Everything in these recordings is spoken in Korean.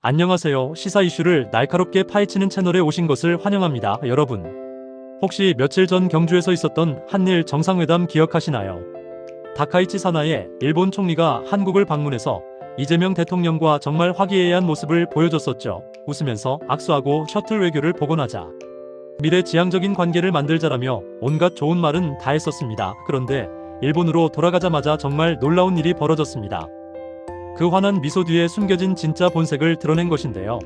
안녕하세요. 시사 이슈를 날카롭게 파헤치는 채널에 오신 것을 환영합니다. 여러분, 혹시 며칠 전 경주에서 있었던 한일 정상회담 기억하시나요? 다카이치 사나에 일본 총리가 한국을 방문해서 이재명 대통령과 정말 화기애애한 모습을 보여줬었죠. 웃으면서 악수하고 셔틀 외교를 복원하자, 미래지향적인 관계를 만들자라며 온갖 좋은 말은 다 했었습니다. 그런데 일본으로 돌아가자마자 정말 놀라운 일이 벌어졌습니다. 그 환한 미소 뒤에 숨겨진 진짜 본색을 드러낸 것인데요.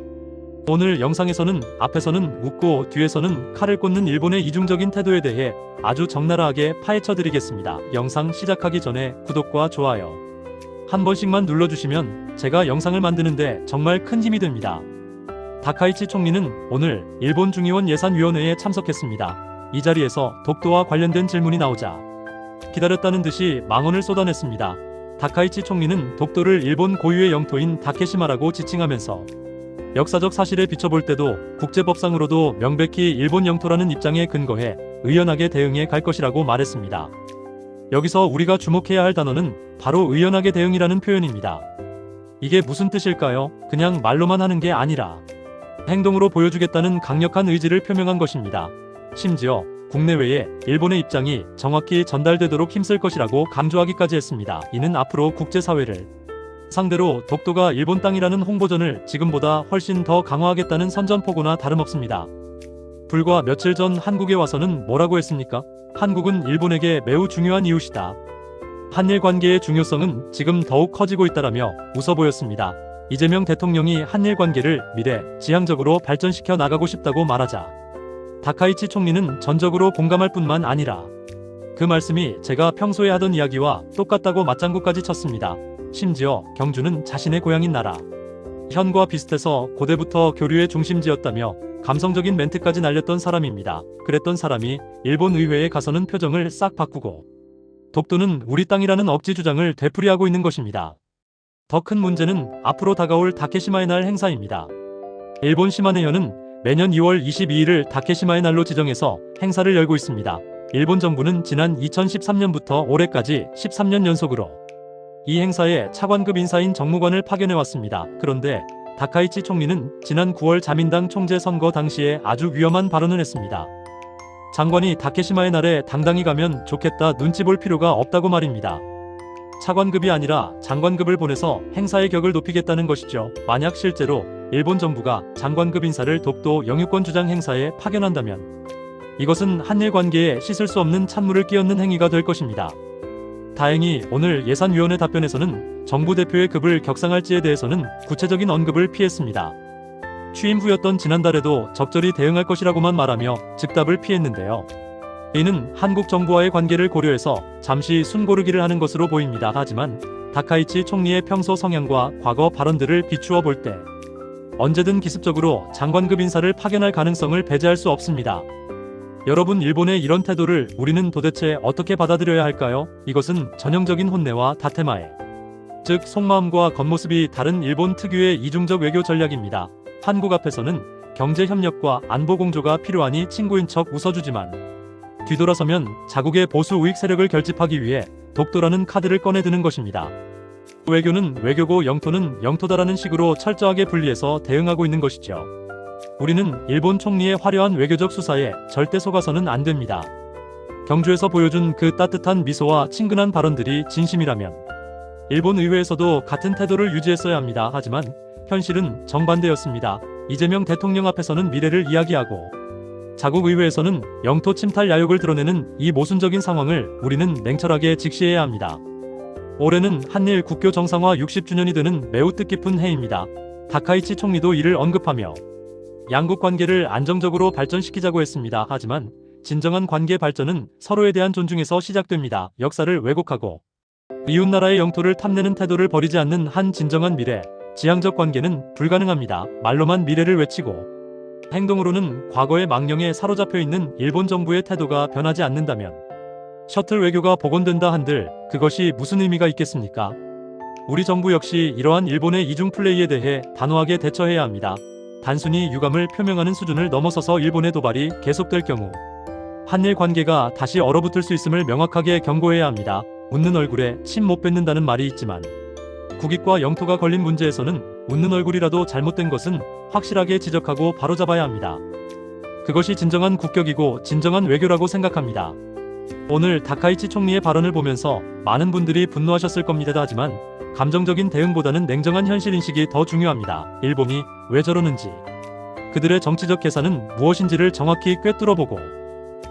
오늘 영상에서는 앞에서는 웃고 뒤에서는 칼을 꽂는 일본의 이중적인 태도에 대해 아주 적나라하게 파헤쳐드리겠습니다. 영상 시작하기 전에 구독과 좋아요 한 번씩만 눌러주시면 제가 영상을 만드는데 정말 큰 힘이 됩니다. 다카이치 총리는 오늘 일본 중의원 예산위원회에 참석했습니다. 이 자리에서 독도와 관련된 질문이 나오자 기다렸다는 듯이 망언을 쏟아냈습니다. 다카이치 총리는 독도를 일본 고유의 영토인 다케시마라고 지칭하면서 역사적 사실에 비춰볼 때도 국제법상으로도 명백히 일본 영토라는 입장에 근거해 의연하게 대응해 갈 것이라고 말했습니다. 여기서 우리가 주목해야 할 단어는 바로 의연하게 대응이라는 표현입니다. 이게 무슨 뜻일까요? 그냥 말로만 하는 게 아니라 행동으로 보여주겠다는 강력한 의지를 표명한 것입니다. 심지어 국내외에 일본의 입장이 정확히 전달되도록 힘쓸 것이라고 강조하기까지 했습니다. 이는 앞으로 국제사회를 상대로 독도가 일본 땅이라는 홍보전을 지금보다 훨씬 더 강화하겠다는 선전포고나 다름없습니다. 불과 며칠 전 한국에 와서는 뭐라고 했습니까? 한국은 일본에게 매우 중요한 이웃이다. 한일 관계의 중요성은 지금 더욱 커지고 있다라며 웃어 보였습니다. 이재명 대통령이 한일 관계를 미래 지향적으로 발전시켜 나가고 싶다고 말하자 다카이치 총리는 전적으로 공감할 뿐만 아니라 그 말씀이 제가 평소에 하던 이야기와 똑같다고 맞장구까지 쳤습니다. 심지어 경주는 자신의 고향인 나라 현과 비슷해서 고대부터 교류의 중심지였다며 감성적인 멘트까지 날렸던 사람입니다. 그랬던 사람이 일본 의회에 가서는 표정을 싹 바꾸고 독도는 우리 땅이라는 억지 주장을 되풀이하고 있는 것입니다. 더 큰 문제는 앞으로 다가올 다케시마의 날 행사입니다. 일본 시마네현은 매년 2월 22일을 다케시마의 날로 지정해서 행사를 열고 있습니다. 일본 정부는 지난 2013년부터 올해까지 13년 연속으로 이 행사에 차관급 인사인 정무관을 파견해왔습니다. 그런데 다카이치 총리는 지난 9월 자민당 총재 선거 당시에 아주 위험한 발언을 했습니다. 장관이 다케시마의 날에 당당히 가면 좋겠다, 눈치 볼 필요가 없다고 말입니다. 차관급이 아니라 장관급을 보내서 행사의 격을 높이겠다는 것이죠. 만약 실제로 일본 정부가 장관급 인사를 독도 영유권 주장 행사에 파견한다면 이것은 한일 관계에 씻을 수 없는 찬물을 끼얹는 행위가 될 것입니다. 다행히 오늘 예산위원회 답변에서는 정부 대표의 급을 격상할지에 대해서는 구체적인 언급을 피했습니다. 취임 후였던 지난달에도 적절히 대응할 것이라고만 말하며 즉답을 피했는데요. 이는 한국 정부와의 관계를 고려해서 잠시 숨고르기를 하는 것으로 보입니다. 하지만 다카이치 총리의 평소 성향과 과거 발언들을 비추어 볼 때 언제든 기습적으로 장관급 인사를 파견할 가능성을 배제할 수 없습니다. 여러분, 일본의 이런 태도를 우리는 도대체 어떻게 받아들여야 할까요? 이것은 전형적인 혼내와 다테마에, 즉 속마음과 겉모습이 다른 일본 특유의 이중적 외교 전략입니다. 한국 앞에서는 경제협력과 안보공조가 필요하니 친구인 척 웃어주지만 뒤돌아서면 자국의 보수 우익 세력을 결집하기 위해 독도라는 카드를 꺼내드는 것입니다. 외교는 외교고 영토는 영토다라는 식으로 철저하게 분리해서 대응하고 있는 것이죠. 우리는 일본 총리의 화려한 외교적 수사에 절대 속아서는 안 됩니다. 경주에서 보여준 그 따뜻한 미소와 친근한 발언들이 진심이라면 일본 의회에서도 같은 태도를 유지했어야 합니다. 하지만 현실은 정반대였습니다. 이재명 대통령 앞에서는 미래를 이야기하고 자국 의회에서는 영토 침탈 야욕을 드러내는 이 모순적인 상황을 우리는 냉철하게 직시해야 합니다. 올해는 한일 국교 정상화 60주년이 되는 매우 뜻깊은 해입니다. 다카이치 총리도 이를 언급하며 양국 관계를 안정적으로 발전시키자고 했습니다. 하지만 진정한 관계 발전은 서로에 대한 존중에서 시작됩니다. 역사를 왜곡하고 이웃나라의 영토를 탐내는 태도를 버리지 않는 한 진정한 미래 지향적 관계는 불가능합니다. 말로만 미래를 외치고 행동으로는 과거의 망령에 사로잡혀 있는 일본 정부의 태도가 변하지 않는다면 셔틀 외교가 복원된다 한들 그것이 무슨 의미가 있겠습니까? 우리 정부 역시 이러한 일본의 이중 플레이에 대해 단호하게 대처해야 합니다. 단순히 유감을 표명하는 수준을 넘어서서 일본의 도발이 계속될 경우 한일 관계가 다시 얼어붙을 수 있음을 명확하게 경고해야 합니다. 웃는 얼굴에 침 못 뱉는다는 말이 있지만 국익과 영토가 걸린 문제에서는 웃는 얼굴이라도 잘못된 것은 확실하게 지적하고 바로잡아야 합니다. 그것이 진정한 국격이고 진정한 외교라고 생각합니다. 오늘 다카이치 총리의 발언을 보면서 많은 분들이 분노하셨을 겁니다. 하지만 감정적인 대응보다는 냉정한 현실인식이 더 중요합니다. 일본이 왜 저러는지, 그들의 정치적 계산은 무엇인지를 정확히 꿰뚫어보고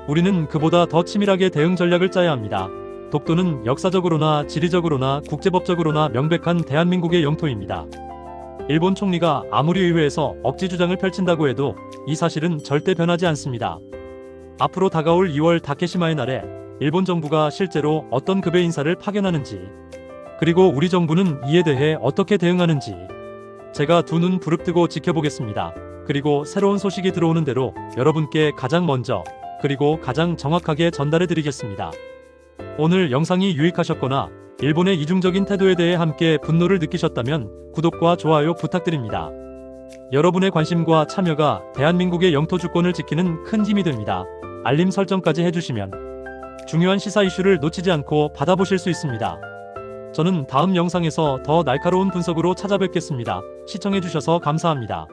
우리는 그보다 더 치밀하게 대응 전략을 짜야 합니다. 독도는 역사적으로나 지리적으로나 국제법적으로나 명백한 대한민국의 영토입니다. 일본 총리가 아무리 의회에서 억지 주장을 펼친다고 해도 이 사실은 절대 변하지 않습니다. 앞으로 다가올 2월 다케시마의 날에 일본 정부가 실제로 어떤 급의 인사를 파견하는지, 그리고 우리 정부는 이에 대해 어떻게 대응하는지 제가 두 눈 부릅뜨고 지켜보겠습니다. 그리고 새로운 소식이 들어오는 대로 여러분께 가장 먼저 그리고 가장 정확하게 전달해 드리겠습니다. 오늘 영상이 유익하셨거나 일본의 이중적인 태도에 대해 함께 분노를 느끼셨다면 구독과 좋아요 부탁드립니다. 여러분의 관심과 참여가 대한민국의 영토 주권을 지키는 큰 힘이 됩니다. 알림 설정까지 해주시면 중요한 시사 이슈를 놓치지 않고 받아보실 수 있습니다. 저는 다음 영상에서 더 날카로운 분석으로 찾아뵙겠습니다. 시청해주셔서 감사합니다.